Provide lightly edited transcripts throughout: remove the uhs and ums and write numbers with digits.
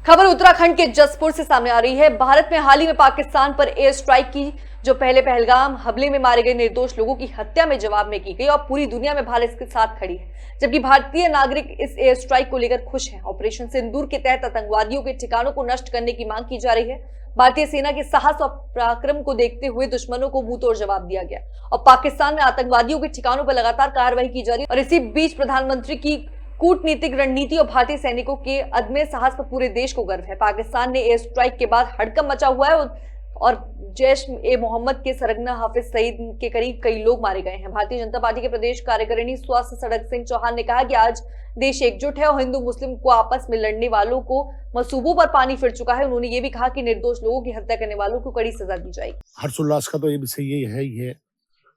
खबर उत्तराखंड के जसपुर से सामने आ रही है। भारत में हाल ही में पाकिस्तान पर एयर स्ट्राइक की, जो पहले पहलगाम हमले में मारे गए निर्दोष लोगों की हत्या में जवाब में की गई और पूरी दुनिया में भारत इसके साथ खड़ी है। जबकि भारतीय नागरिक इस एयर स्ट्राइक को लेकर खुश हैं। ऑपरेशन सिंदूर के तहत आतंकवादियों के ठिकानों को नष्ट करने की मांग की जा रही है। भारतीय सेना के साहस और पराक्रम को देखते हुए दुश्मनों को मुंहतोड़ जवाब दिया गया और पाकिस्तान में आतंकवादियों के ठिकानों पर लगातार कार्रवाई की जा रही है। और इसी बीच प्रधानमंत्री की कूटनीतिक रणनीति और भारतीय सैनिकों के अदम्य साहस पर पूरे देश को गर्व है। पाकिस्तान ने एयर स्ट्राइक के बाद हड़कंप मचा हुआ है और जैश-ए-मोहम्मद के सरगना हाफिज सईद के करीब कई लोग मारे गए हैं। भारतीय जनता पार्टी के प्रदेश कार्यकारिणी स्वास्थ्य सड़क सिंह चौहान ने कहा कि आज देश एकजुट है और हिंदू मुस्लिम को आपस में लड़ने वालों को मंसूबों पर पानी फिर चुका है। उन्होंने ये भी कहा कि निर्दोष लोगों की हत्या करने वालों को कड़ी सजा दी जाएगी। हर्षोल्लास का तो ये विषय यही है ही है।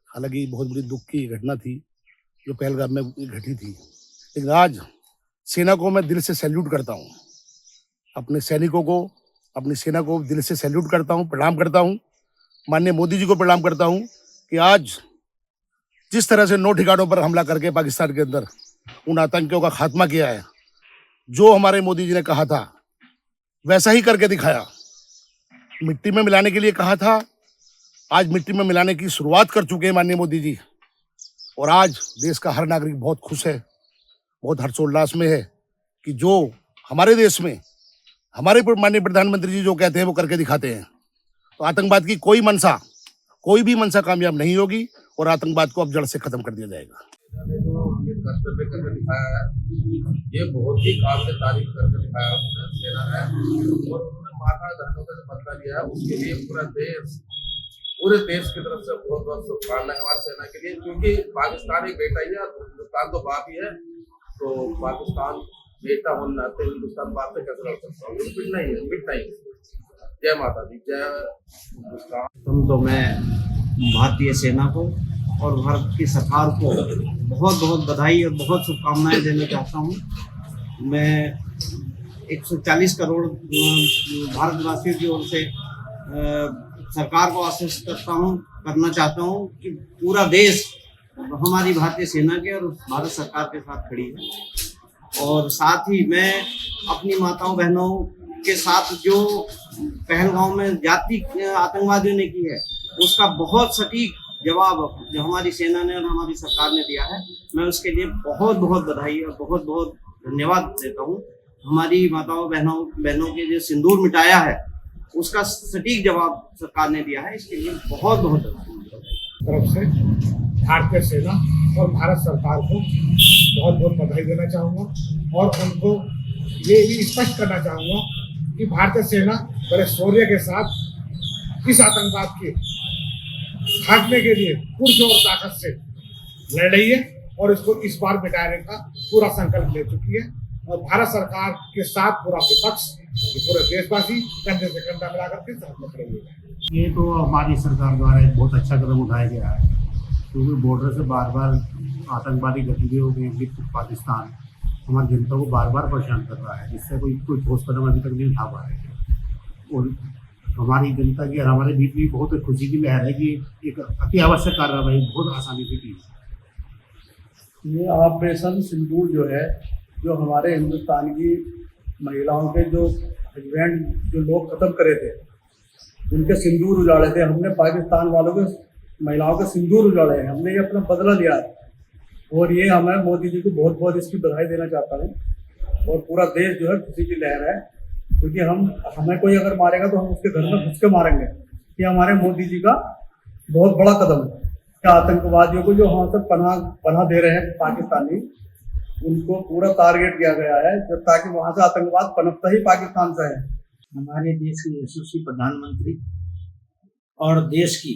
हालांकि बहुत बड़ी दुख की घटना थी जो पहलगाम में घटी थी, लेकिन आज सेना को मैं दिल से सैल्यूट करता हूँ। अपने सैनिकों को, अपनी सेना को दिल से सैल्यूट करता हूँ, प्रणाम करता हूँ। माननीय मोदी जी को प्रणाम करता हूँ कि आज जिस तरह से 9 ठिकानों पर हमला करके पाकिस्तान के अंदर उन आतंकियों का खात्मा किया है, जो हमारे मोदी जी ने कहा था वैसा ही करके दिखाया। मिट्टी में मिलाने के लिए कहा था, आज मिट्टी में मिलाने की शुरुआत कर चुके हैं माननीय मोदी जी। और आज देश का हर नागरिक बहुत खुश है, बहुत हर्षोल्लास में है कि जो हमारे देश में हमारे माननीय प्रधानमंत्री जी जो कहते हैं वो करके दिखाते हैं। तो आतंकवाद की कोई भी मनसा कामयाब नहीं होगी और आतंकवाद को अब जड़ से खत्म कर दिया जाएगा। ये कर्तव्य करके दिखाया है, ये बहुत ही काबिल तारीफ करके दिखाया सेना है और उन्होंने माता धर्मों का जो बदला लिया है उसके लिए पूरे देश की तरफ से बहुत बहुत शुभकामनाएं हमारी सेना के लिए। क्योंकि पाकिस्तान एक बेटा ही है, हिंदुस्तान तो बाप ही है, तो पाकिस्तान बेटा होने नाते हिंदुस्तान बाप से कैसे लड़ सकता हूँ? मिटना ही। जय माता दी, जय हिंदुस्तान। तो मैं भारतीय सेना को और भारत की सरकार को बहुत बहुत बधाई और बहुत शुभकामनाएं देना चाहता हूं। मैं 140 करोड़ भारतवासियों की ओर से सरकार को आश्वस्त करना चाहता हूं कि पूरा देश हमारी भारतीय सेना के और भारत सरकार के साथ खड़ी है। और साथ ही मैं अपनी माताओं बहनों के साथ जो पहलगाम में जाति आतंकवादियों ने की है उसका बहुत सटीक जवाब जो हमारी सेना ने और हमारी सरकार ने दिया है, मैं उसके लिए बहुत बहुत बधाई और बहुत बहुत धन्यवाद देता हूँ। हमारी माताओं बहनों के जो सिंदूर मिटाया है उसका सटीक जवाब सरकार ने दिया है, इसके लिए बहुत बहुत तरफ से भारतीय सेना और भारत सरकार को बहुत बहुत बधाई देना चाहूँगा और उनको ये भी स्पष्ट करना चाहूँगा कि भारतीय सेना बड़े शौर्य के साथ इस आतंकवाद के भागने के लिए पुरजोर ताकत से लड़ रही है और इसको इस बार मिटाने का पूरा संकल्प ले चुकी है। और भारत सरकार के साथ पूरा विपक्ष, पूरे देशवासी कंधे से कंधा मिलाकर के साथ में खड़े हुए हैं। ये तो हमारी सरकार द्वारा एक बहुत अच्छा कदम उठाया गया है, क्योंकि बॉर्डर से बार बार आतंकवादी गतिविधियों में लिप्त पाकिस्तान हमारी जनता को बार बार परेशान कर रहा है, जिससे कोई ठोस कदम अभी तक नहीं उठा पा रहे हैं। और हमारी जनता की और हमारे बीच भी बहुत खुशी की लहर है कि एक अति आवश्यक कार्रवाई बहुत आसानी से की। ये ऑपरेशन सिंदूर जो है, जो हमारे हिंदुस्तान की महिलाओं के जो हस्बैंड जो लोग खत्म करे थे, उनके सिंदूर उजाड़े थे, हमने पाकिस्तान वालों के महिलाओं के सिंदूर उजाड़े हैं। हमने ये अपना बदला लिया है और ये हमें मोदी जी को बहुत बहुत इसकी बधाई देना चाहता हूँ। और पूरा देश जो है खुशी की लहर है, क्योंकि हमें कोई अगर मारेगा तो हम उसके घर में घुस के मारेंगे। ये हमारे मोदी जी का बहुत बड़ा कदम है कि आतंकवादियों को जो हम सब पनाह दे रहे हैं पाकिस्तानी, उनको पूरा टारगेट किया गया है ताकि वहां से आतंकवाद पनपता ही पाकिस्तान से है। हमारे देश के यशस्वी प्रधानमंत्री और देश की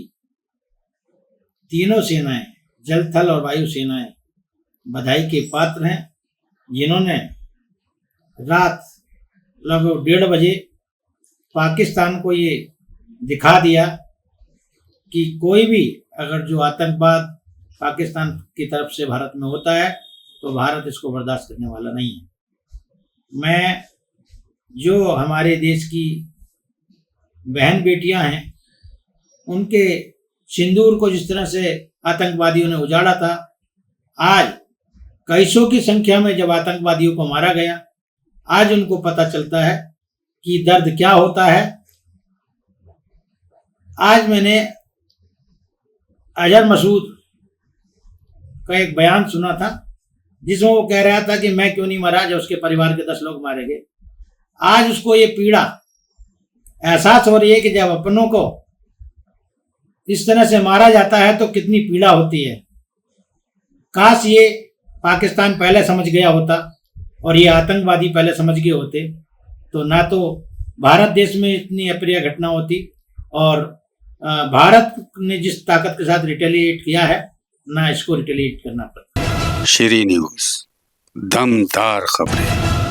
तीनों सेनाएं, जल थल और वायु सेनाएं बधाई के पात्र हैं, जिन्होंने रात लगभग 1:30 बजे पाकिस्तान को ये दिखा दिया कि कोई भी अगर जो आतंकवाद पाकिस्तान की तरफ से भारत में होता है तो भारत इसको बर्दाश्त करने वाला नहीं है। मैं जो हमारे देश की बहन बेटियां हैं उनके सिंदूर को जिस तरह से आतंकवादियों ने उजाड़ा था, आज कई सौ की संख्या में जब आतंकवादियों को मारा गया, आज उनको पता चलता है कि दर्द क्या होता है। आज मैंने अजहर मसूद का एक बयान सुना था जिसमें वो कह रहा था कि मैं क्यों नहीं मरा जब उसके परिवार के 10 लोग मारे गए। आज उसको ये पीड़ा एहसास हो रही है कि जब अपनों को इस तरह से मारा जाता है तो कितनी पीड़ा होती है। काश ये पाकिस्तान पहले समझ गया होता और ये आतंकवादी पहले समझ गए होते तो ना तो भारत देश में इतनी अप्रिय घटना होती और भारत ने जिस ताकत के साथ रिटेलिएट किया है ना इसको रिटेलिएट करना पड़ता। श्री न्यूज़, दमदार खबरें।